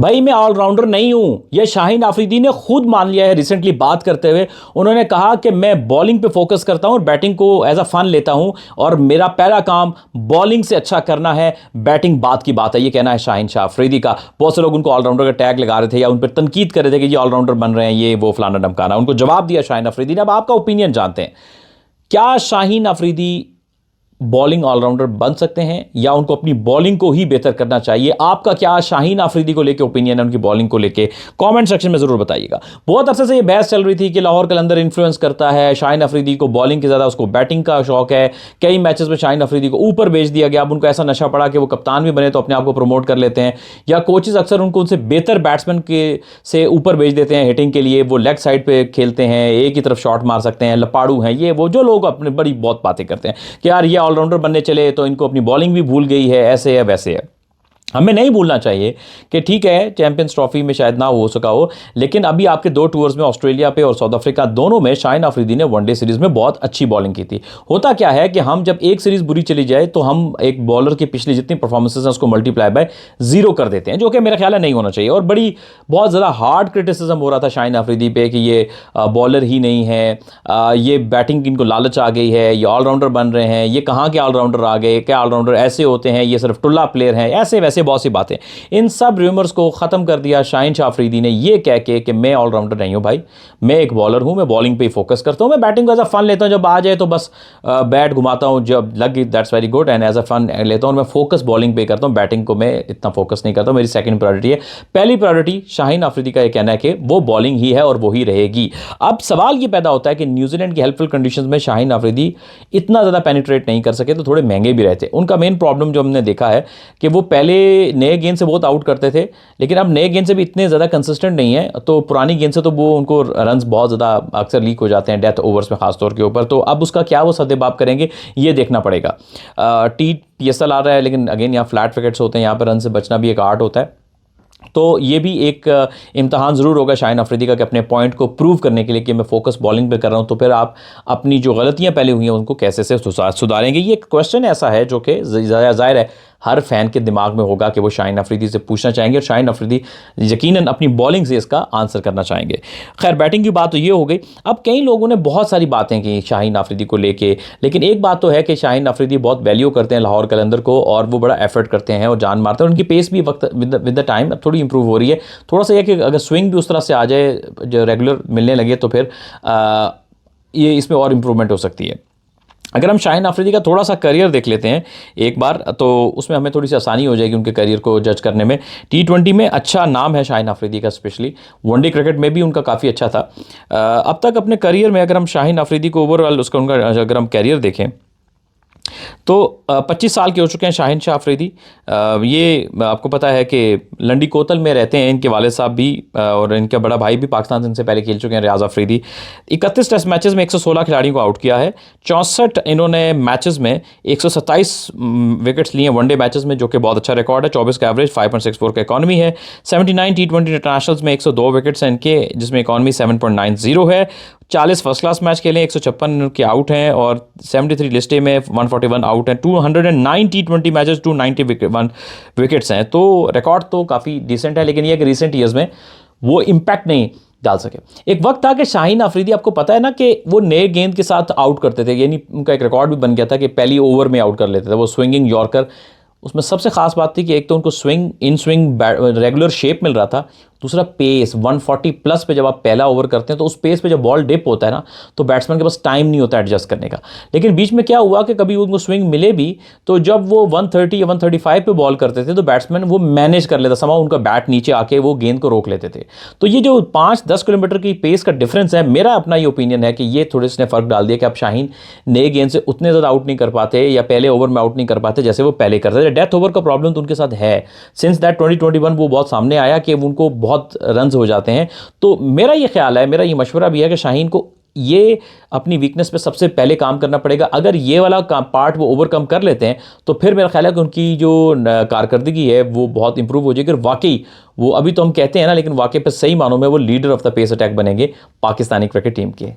भाई मैं ऑलराउंडर नहीं हूं, यह शाहीन अफरीदी ने खुद मान लिया है। रिसेंटली बात करते हुए उन्होंने कहा कि मैं बॉलिंग पे फोकस करता हूं और बैटिंग को एज अ फन लेता हूं और मेरा पहला काम बॉलिंग से अच्छा करना है, बैटिंग बात की बात है। ये कहना है शाहीन शाह अफरीदी का। बहुत से लोग उनको ऑलराउंडर का टैग लगा रहे थे या उन पर तनकीद कर रहे थे कि ये ऑलराउंडर बन रहे हैं, ये वो फलाना ढमकाना। उनको जवाब दिया शाहीन अफरीदी ने। अब आपका ओपिनियन जानते हैं, क्या शाहीन अफरीदी बॉलिंग ऑलराउंडर बन सकते हैं या उनको अपनी बॉलिंग को ही बेहतर करना चाहिए? आपका क्या शाहीन अफरीदी को लेकर ओपिनियन है, उनकी बॉलिंग को लेकर? कमेंट सेक्शन में जरूर बताइएगा। बहुत अरसे से ये बहस चल रही थी कि लाहौर कलंदर इन्फ्लुएंस करता है, शाहीन अफरीदी को बॉलिंग के ज़्यादा उसको बैटिंग का शौक है। कई मैचेस में शाहीन अफरीदी को ऊपर भेज दिया गया। अब उनको ऐसा नशा पड़ा कि वो कप्तान भी बने तो अपने आप को प्रमोट कर लेते हैं, या कोचेज अक्सर उनको उनसे बेहतर बैट्समैन के से ऊपर भेज देते हैं हिटिंग के लिए। वो लेग साइड पे खेलते हैं, एक ही तरफ शॉट मार सकते हैं, लपाड़ू हैं, ये वो जो लोग अपने बड़ी बहुत बातें करते हैं कि यार ये ऑलराउंडर बनने चले तो इनको अपनी बॉलिंग भी भूल गई है, ऐसे है वैसे है। हमें नहीं भूलना चाहिए कि ठीक है चैंपियंस ट्रॉफी में शायद ना हो सका हो, लेकिन अभी आपके दो टूर्स में ऑस्ट्रेलिया पे और साउथ अफ्रीका दोनों में शाहीन अफरीदी ने वनडे सीरीज में बहुत अच्छी बॉलिंग की थी। होता क्या है कि हम जब एक सीरीज बुरी चली जाए तो हम एक बॉलर की पिछली जितनी परफॉर्मेंसेज हैं उसको मल्टीप्लाई बाय 0 कर देते हैं, जो कि मेरा ख्याल है नहीं होना चाहिए। और बहुत ज़्यादा हार्ड क्रिटिसिज्म हो रहा था शाहीन अफरीदी पे कि ये बॉलर ही नहीं है, ये बैटिंग इनको लालच आ गई है, ये ऑलराउंडर बन रहे हैं, ये कहाँ के ऑलराउंडर आ गए, क्या ऑलराउंडर ऐसे होते हैं, ये सिर्फ टुल्ला प्लेयर हैं, ऐसे वैसे बहुत सी बातें। इन सब रूमर्स को खत्म कर दिया शाहीन शाह अफरीदी ने ये कह के कि मैं ऑलराउंडर नहीं हूं भाई, मैं एक बॉलर हूं, मैं बॉलिंग पे ही फोकस करता हूं, मैं बैटिंग को एज अ फन लेता हूं, जब आ जाए तो बस बैट घुमाता हूं, जब लग गई that's very good, and as a fun लेता हूं। मैं फोकस बॉलिंग पे करता हूं, बैटिंग को मैं इतना फोकस नहीं करता हूं, मेरी सेकंड प्रायोरिटी है। पहली प्रायोरिटी शाहीन अफरीदी का ये कहना है कि वो बॉलिंग ही है और वो ही रहेगी। अब सवाल ये पैदा होता है कि न्यूजीलैंड की हेल्पफुल कंडीशंस में शाहीन अफरीदी इतना ज़्यादा पेनिट्रेट नहीं कर सके तो थोड़े महंगे भी रहते। उनका मेन प्रॉब्लम जो हमने देखा है कि वो पहले नए गेंद से बहुत आउट करते थे, लेकिन अब नए गेंद से भी इतने ज़्यादा कंसिस्टेंट नहीं है, तो पुरानी गेंद से तो वो उनको रन्स बहुत ज़्यादा अक्सर लीक हो जाते हैं डेथ ओवर्स में खासतौर के ऊपर। तो अब उसका क्या वो सद्देबाप करेंगे ये देखना पड़ेगा। TSL आ रहा है, लेकिन अगेन यहाँ फ्लैट विकेट्स होते हैं, यहाँ पर रन से बचना भी एक आर्ट होता है। तो ये भी एक इम्तहान ज़रूर होगा शाहीन अफरीदी का कि अपने पॉइंट को प्रूव करने के लिए कि मैं फोकस बॉलिंग पे कर रहा हूँ, तो फिर आप अपनी जो गलतियाँ पहले हुई हैं उनको कैसे से सुधारेंगे। ये क्वेश्चन ऐसा है जो कि ज़ाहिर है हर फैन के दिमाग में होगा कि वो शाहीन अफरीदी से पूछना चाहेंगे, और शाहीन अफरीदी यकीनन अपनी बॉलिंग से इसका आंसर करना चाहेंगे। खैर बैटिंग की बात तो ये हो गई। अब कई लोगों ने बहुत सारी बातें की शाहीन अफरीदी को लेके, लेकिन एक बात तो है कि शाहीन अफरीदी बहुत वैल्यू करते हैं लाहौर कलंदर को, और वो बड़ा एफर्ट करते हैं और जान मारते हैं। उनकी पेस भी वक्त विद द टाइम थोड़ी इंप्रूव हो रही है। थोड़ा सा यह कि अगर स्विंग भी उस तरह से आ जाए जो रेगुलर मिलने लगे तो फिर ये इसमें और इम्प्रूवमेंट हो सकती है। अगर हम शाहीन अफरीदी का थोड़ा सा करियर देख लेते हैं एक बार, तो उसमें हमें थोड़ी सी आसानी हो जाएगी उनके करियर को जज करने में। T20 में अच्छा नाम है शाहीन अफरीदी का, स्पेशली वनडे क्रिकेट में भी उनका काफ़ी अच्छा था। अब तक अपने करियर में अगर हम शाहीन अफरीदी को ओवरऑल उनका अगर हम करियर देखें तो 25 साल के हो चुके हैं शाहीन शाह अफरीदी। ये आपको पता है कि लंडी कोतल में रहते हैं इनके वालिद साहब भी, और इनका बड़ा भाई भी पाकिस्तान से इनसे पहले खेल चुके हैं, रियाज अफरीदी। 31 टेस्ट मैचेस में 116 खिलाड़ियों को आउट किया है। 64 इन्होंने मैचेस में 127 विकेट्स लिए वनडे मैचेस में, जो कि बहुत अच्छा रिकॉर्ड है। 24 का एवरेज, 5.64 का इकॉनमी है। 79 T20 इंटरनेशनल्स में 102 विकेट्स हैं इनके, जिसमें इकॉनमी 7.90 है। 40 फर्स्ट क्लास मैच खेले, 156 के आउट हैं, और 73 लिस्टे में 141 आउट हैं। 209 T20 मैचेस, 291 विकेट्स हैं। तो रिकॉर्ड तो काफ़ी डिसेंट है, लेकिन ये कि रिसेंट ईयर्स में वो इम्पैक्ट नहीं डाल सके। एक वक्त था कि शाहीन अफरीदी, आपको पता है ना, कि वो नए गेंद के साथ आउट करते थे, यानी उनका एक रिकॉर्ड भी बन गया था कि पहली ओवर में आउट कर लेते थे वो स्विंगिंग यॉर्कर। उसमें सबसे खास बात थी कि एक तो उनको इन स्विंग रेगुलर शेप मिल रहा था, दूसरा पेस 140 प्लस पे जब आप पहला ओवर करते हैं तो उस पेस पे जब बॉल डिप होता है ना, तो बैट्समैन के पास टाइम नहीं होता एडजस्ट करने का। लेकिन बीच में क्या हुआ कि कभी उनको स्विंग मिले भी तो जब वो 130 या 135 पे बॉल करते थे तो बैट्समैन वो मैनेज कर लेता, समा उनका बैट नीचे आके वो गेंद को रोक लेते थे। तो ये जो 5-10 किलोमीटर की पेस का डिफरेंस है, मेरा अपना ये ओपिनियन है कि ये थोड़े से फर्क डाल दिया कि अब शाहीन नए गेंद से उतने ज़्यादा आउट नहीं कर पाते या पहले ओवर में आउट नहीं कर पाते जैसे वो पहले करते थे। डेथ ओवर का प्रॉब्लम तो उनके साथ है, सिंस दैट 2021 वो बहुत सामने आया कि उनको बहुत रन हो जाते हैं। तो मेरा ये ख्याल है, मेरा ये मशवरा भी है कि शाहीन को ये अपनी वीकनेस पे सबसे पहले काम करना पड़ेगा। अगर ये वाला पार्ट वो ओवरकम कर लेते हैं तो फिर मेरा ख्याल है कि उनकी जो कारकर्दगी है वो बहुत इंप्रूव हो जाएगी, और वाकई वो अभी तो हम कहते हैं ना, लेकिन वाकई पे सही मानों में वो leader of the pace attack बनेंगे पाकिस्तानी क्रिकेट टीम के।